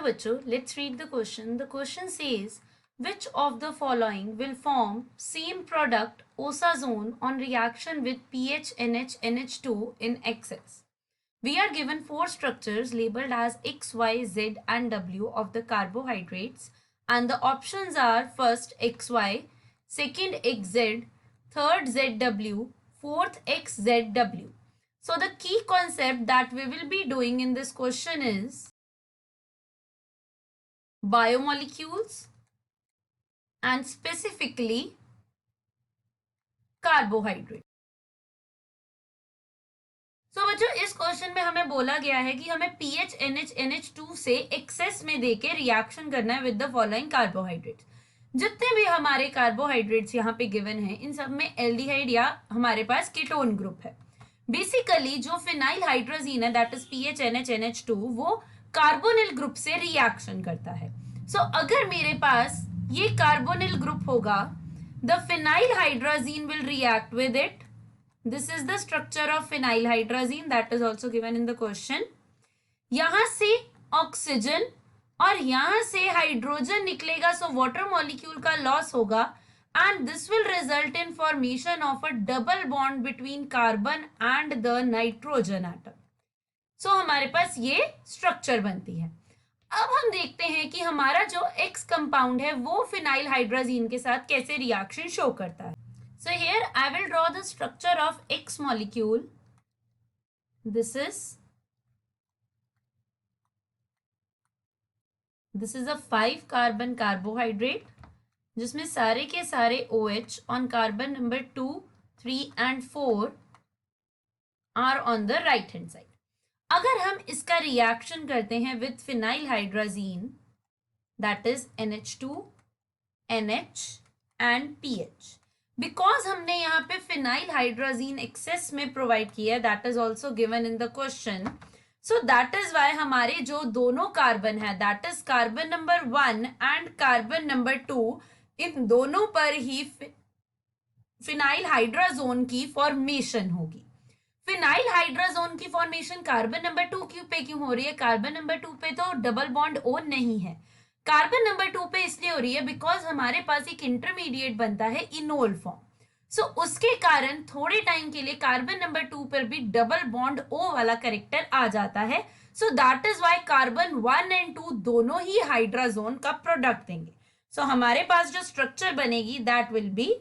बच्चों, let's read the question. The question says, which of the following will form same product osazone on reaction with pH NH2 in excess? We are given four structures labeled as X, Y, Z and W of the carbohydrates, and the options are first XY, second XZ, third ZW, fourth XZW. So the key concept that we will be doing in this question is biomolecules and specifically carbohydrate. So बच्चों, इस question में हमें बोला गया है कि हमें pH NH2 से एक्सेस में देके रिएक्शन करना है विद द फॉलोइंग कार्बोहाइड्रेट्स. जितने भी हमारे कार्बोहाइड्रेट्स यहाँ पे गिवन है, इन सब में एल्डिहाइड या हमारे पास कीटोन ग्रुप है. बेसिकली जो फिनाइल हाइड्रोजीन है दैट इज पीएच NH2, वो कार्बोनिल ग्रुप से रिएक्शन करता है. सो अगर मेरे पास ये कार्बोनिल ग्रुप होगा, the phenyl hydrazine will react with it. This is the structure of phenyl hydrazine that is also given in the question. यहां से ऑक्सीजन और यहां से हाइड्रोजन निकलेगा, सो वाटर मॉलिक्यूल का लॉस होगा and this will result in formation of a double bond between carbon and the nitrogen atom. So हमारे पास ये स्ट्रक्चर बनती है. अब हम देखते हैं कि हमारा जो X कंपाउंड है वो फिनाइल हाइड्राजीन के साथ कैसे रिएक्शन शो करता है. So here I will draw the structure of X molecule. This is a 5 carbon carbohydrate जिसमें सारे के सारे OH on carbon number 2, 3 and 4 are on the right hand side. अगर हम इसका रिएक्शन करते हैं with phenyl hydrazine that is NH2, NH and PH. Because हमने यहाँ पे फिनाइल हाइड्रोजीन एक्सेस में प्रोवाइड किया, that is also given in the question. So that is why हमारे जो दोनों कार्बन है that is carbon number 1 and carbon number 2, इन दोनों पर ही फिनाइल हाइड्राजोन की फॉर्मेशन होगी. फिनाइल हाइड्राजोन की फॉर्मेशन कार्बन नंबर 2 पे क्यों हो रही है? कार्बन नंबर 2 पे तो डबल बॉन्ड ओ नहीं है. कार्बन नंबर 2 पे इसलिए हो रही है बिकॉज हमारे पास एक इंटरमीडिएट बनता है इनोल फॉर्म. सो उसके कारण थोड़े टाइम के लिए कार्बन नंबर 2 पर भी डबल बॉन्ड ओ वाला कैरेक्टर आ जाता है. सो that is why carbon 1 and 2 दोनों ही हाइड्राजोन का प्रोडक्ट देंगे. सो हमारे पास जो स्ट्रक्चर बनेगी दैट विल बी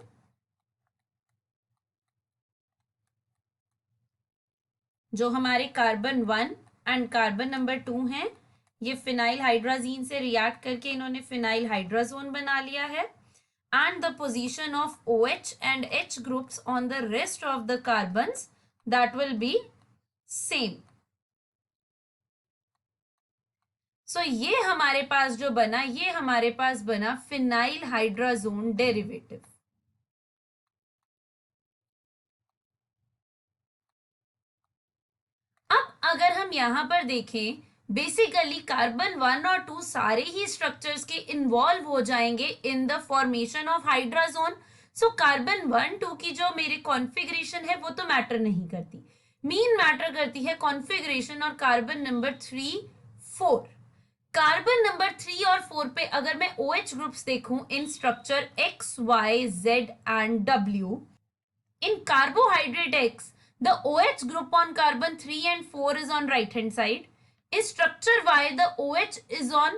जो हमारे कार्बन 1 एंड कार्बन नंबर 2 हैं, ये फिनाइल हाइड्राजीन से रिएक्ट करके इन्होंने फिनाइल हाइड्राजोन बना लिया है. And the position of OH एंड H groups on the rest of the carbons that will be same. सो ये हमारे पास जो बना, ये हमारे पास बना फिनाइल हाइड्राजोन डेरिवेटिव. अब अगर हम यहां पर देखें, बेसिकली कार्बन 1 और 2 सारे ही स्ट्रक्चर्स के इन्वॉल्व हो जाएंगे in the formation of hydrazone. So carbon 1, 2 की जो मेरी कॉन्फ़िगरेशन है वो तो मैटर नहीं करती, मीन मैटर करती है कॉन्फ़िगरेशन और कार्बन नंबर 3, 4. कार्बन नंबर 3 और 4 पे अगर मैं OH ग्रुप्स देखूं इन structure X, Y, Z and W, in carbohydrate X, the OH group on carbon 3 and 4 is on right hand side. In structure Y, the OH is on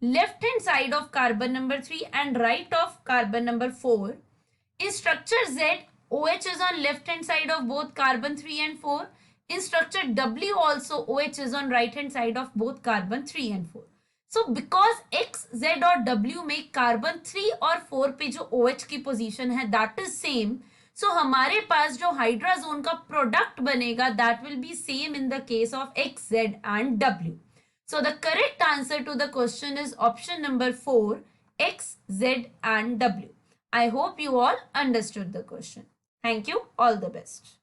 left hand side of carbon number 3 and right of carbon number 4. In structure Z, OH is on left hand side of both carbon 3 and 4. In structure W also OH is on right hand side of both carbon 3 and 4. So because X, Z और W में carbon 3 और 4 पे जो OH की position है that is same. सो हमारे पास जो hydrazone का प्रोडक्ट बनेगा that will be same in the case of X, Z and W. So the correct answer to the question is option number 4, X, Z and W. I hope you all understood the question. Thank you. All the best.